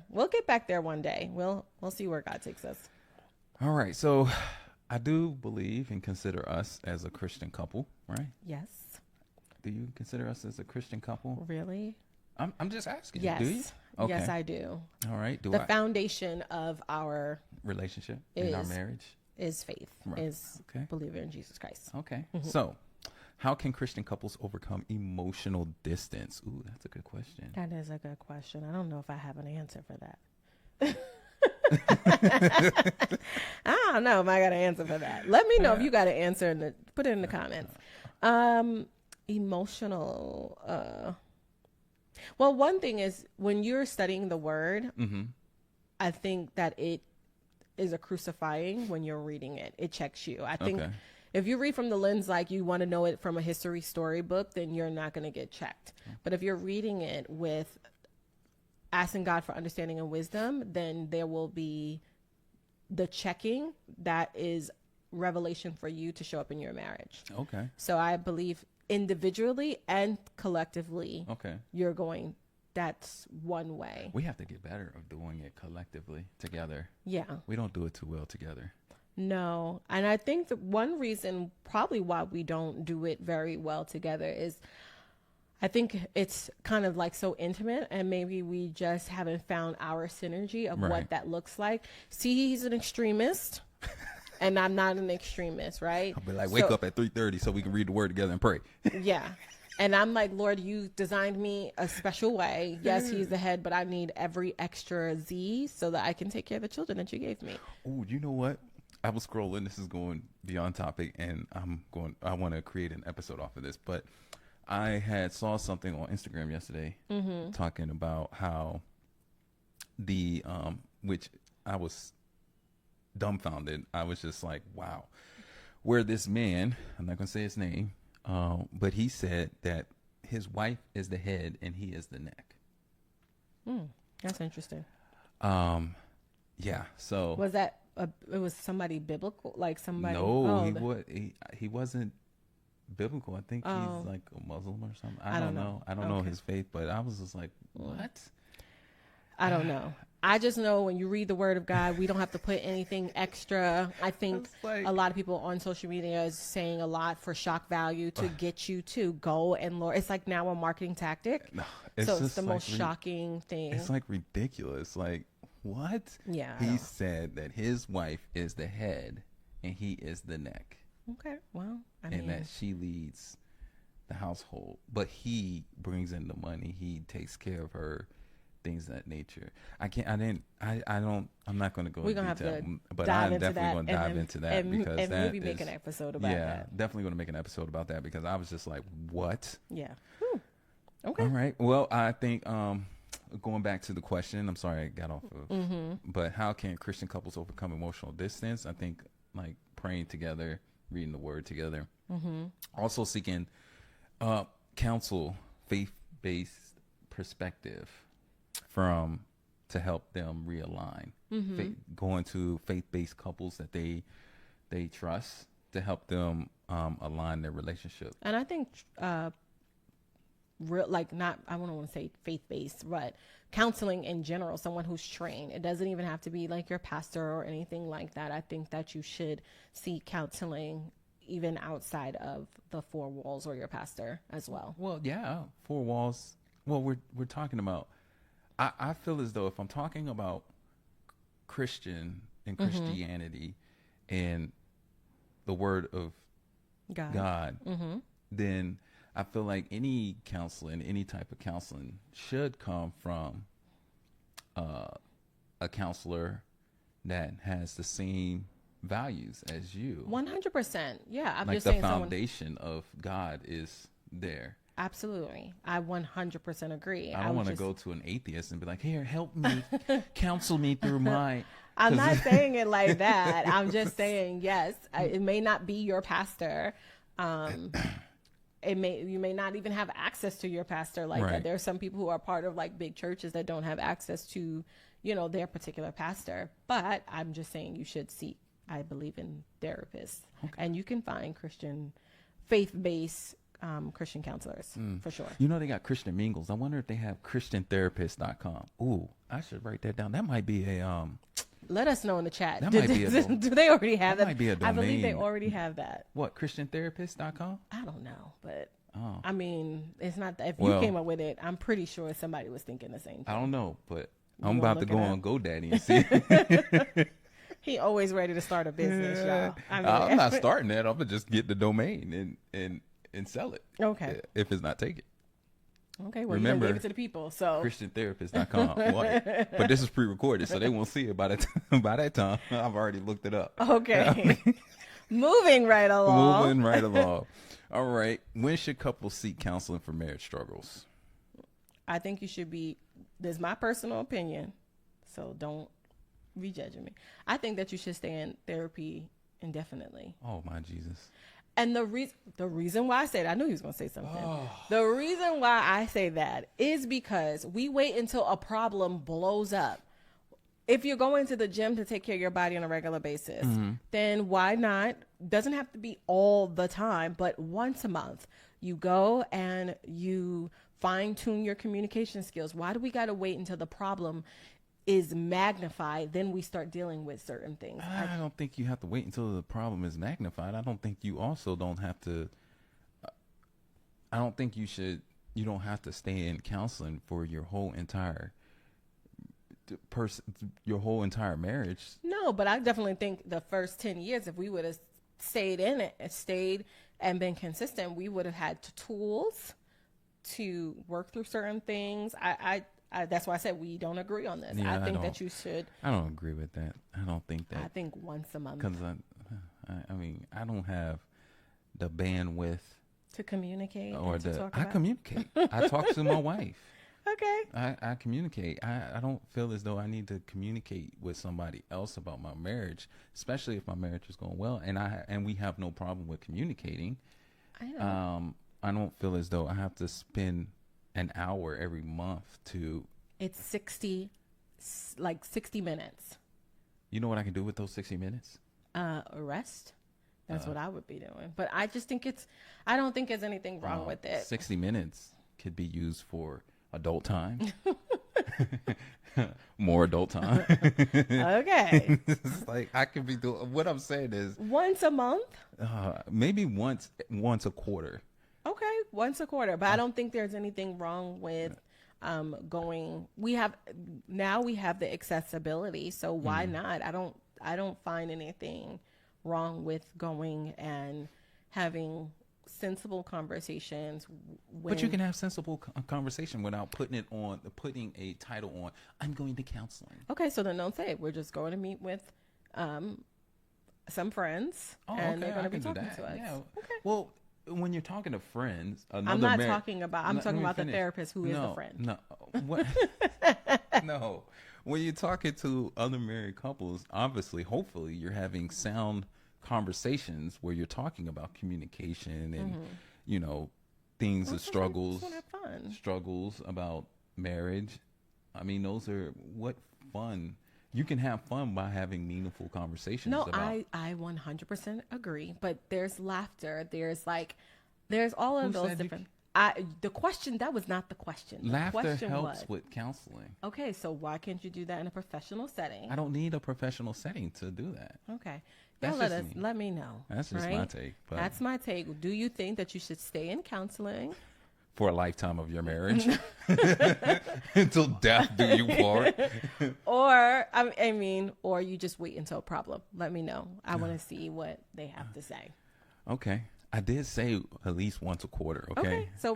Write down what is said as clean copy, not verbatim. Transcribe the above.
We'll get back there one day. We'll see where God takes us. All right. So I do believe and consider us as a Christian couple, right? Yes. Do you consider us as a Christian couple? Really? I'm just asking. Yes. Do you? Okay. Yes, I do. All right. The foundation of our relationship in our marriage is faith, is believing in Jesus Christ. Okay. So how can Christian couples overcome emotional distance? Ooh, that's a good question. That is a good question. I don't know if I have an answer for that. I don't know if I got an answer for that. Let me know if you got an answer and put it in the comments. Emotional. Well, one thing is when you're studying the word, I think that it is a crucifying when you're reading it. It checks you. I think if you read from the lens like you want to know it from a history storybook, then you're not going to get checked. But if you're reading it with asking God for understanding and wisdom, then there will be the checking that is revelation for you to show up in your marriage. Okay. So I believe individually and collectively, that's one way. We have to get better of doing it collectively together. Yeah. We don't do it too well together. No. And I think that one reason probably why we don't do it very well together is I think it's kind of like so intimate, and maybe we just haven't found our synergy of what that looks like. See, he's an extremist and I'm not an extremist, right? I'll be like, wake up at 3:30 so we can read the word together and pray. Yeah. And I'm like, Lord, you designed me a special way. Yes, he's the head, but I need every extra Z so that I can take care of the children that you gave me. Oh, you know what? I was scrolling. This is going beyond topic, and I want to create an episode off of this, but I had saw something on Instagram yesterday talking about how which I was dumbfounded. I was just like, wow, where this man, I'm not going to say his name, but he said that his wife is the head and he is the neck. That's interesting. Yeah. So was that, it was somebody biblical, like somebody? No, he wasn't biblical. I think he's like a Muslim or something. I don't know. I don't know his faith, but I was just like, what? I don't know. I just know when you read the word of God, we don't have to put anything extra. I think a lot of people on social media is saying a lot for shock value to get you to go and Lord. It's like now a marketing tactic. No, so it's the most shocking thing. It's like ridiculous. Like, what? Yeah. He said that his wife is the head and he is the neck. Okay. Well, and that she leads the household, but he brings in the money. He takes care of her, things of that nature. I'm not going to go into detail, but I'm definitely going to dive into that because and maybe make an episode about that. Yeah, definitely going to make an episode about that because I was just like, what? Yeah. Okay. All right. Well, I think going back to the question, I'm sorry I got off of, but how can Christian couples overcome emotional distance? I think like praying together, reading the word together, also seeking counsel, faith-based perspective to help them realign, going to faith-based couples that they trust to help them align their relationship. And I think I don't want to say faith-based, but counseling in general, someone who's trained. It doesn't even have to be like your pastor or anything like that. I think that you should seek counseling even outside of the four walls or your pastor as well. Well, yeah, four walls. Well, we're talking about, I feel as though if I'm talking about Christian and Christianity and the word of God, then I feel like any counseling, any type of counseling should come from a counselor that has the same values as you. 100%. Yeah. I'm like just the saying foundation of God is there. Absolutely. I 100% agree. I don't want to go to an atheist and be like, here, help me, counsel me through my... I'm not saying it like that. I'm just saying, yes, it may not be your pastor. You may not even have access to your pastor like that. There are some people who are part of like big churches that don't have access to, their particular pastor. But I'm just saying you should seek, I believe in therapists. And you can find Christian faith-based Christian counselors for sure. You know, they got Christian mingles. I wonder if they have christiantherapist.com. Ooh, I should write that down. That might be a Let us know in the chat. That might be a do they already have that? Might be a domain. I believe they already have that. What, christiantherapist.com? I don't know, but Oh. I mean, it's not that if you came up with it, I'm pretty sure somebody was thinking the same thing. I don't know, but I'm about to go on GoDaddy and see. He always ready to start a business, y'all. I'm not starting that. I'm gonna just get the domain and sell it. Okay. If it's not taken. Okay, well, Remember, you gave it to the people, so christiantherapist.com. But this is pre-recorded, so they won't see it by that time. I've already looked it up. Okay. Moving right along. All right. When should couples seek counseling for marriage struggles? I think you should be. This is my personal opinion, so don't be judging me. I think that you should stay in therapy indefinitely. Oh my Jesus! And the reason why I said, I knew he was going to say something. Oh. The reason why I say that is because we wait until a problem blows up. If you're going to the gym to take care of your body on a regular basis, then why not? Doesn't have to be all the time, but once a month you go and you fine tune your communication skills. Why do we got to wait until the problem is magnified? Then we start dealing with certain things. I don't think you have to wait until the problem is magnified. I don't think you also don't have to. I don't think you don't have to stay in counseling for your whole entire marriage. No, but I definitely think the first 10 years, if we would have stayed in it and been consistent, we would have had tools to work through certain things. I that's why I said we don't agree on this. Yeah, I think that you should. I don't agree with that. I don't think that. I think once a month. Because I mean, I don't have the bandwidth to communicate. I communicate. I talk to my wife. Okay. I communicate. I don't feel as though I need to communicate with somebody else about my marriage, especially if my marriage is going well, and we have no problem with communicating. I know. I don't feel as though I have to spend an hour every month to. It's 60 minutes. You know what I can do with those 60 minutes? Rest. That's what I would be doing. But I just think I don't think there's anything wrong with it. 60 minutes could be used for adult time. More adult time. Okay. It's like I could be doing, what I'm saying is. Once a month? Maybe once a quarter. Okay, once a quarter. But I don't think there's anything wrong with going. We have the accessibility, so why not? I don't find anything wrong with going and having sensible conversations. But you can have sensible conversation without putting a title on. I'm going to counseling. Okay, so then don't say it. We're just going to meet with some friends, and they're going to be talking to us. Yeah. Okay. Well, when you're talking to friends, I'm talking about the therapist who is the friend. No, what? No. When you're talking to other married couples, obviously, hopefully, you're having sound conversations where you're talking about communication and things of struggles about marriage. I mean, those are what fun. You can have fun by having meaningful conversations. No, I 100% agree. But there's laughter. There's all of those different. The question, that was not the question. Laughter helps with counseling. Okay, so why can't you do that in a professional setting? I don't need a professional setting to do that. Okay. Let me know. That's just my take. But that's my take. Do you think that you should stay in counseling for a lifetime of your marriage until death do you part? Or you just wait until a problem? Let me know. I want to see what they have to say. Okay. I did say at least once a quarter. Okay. So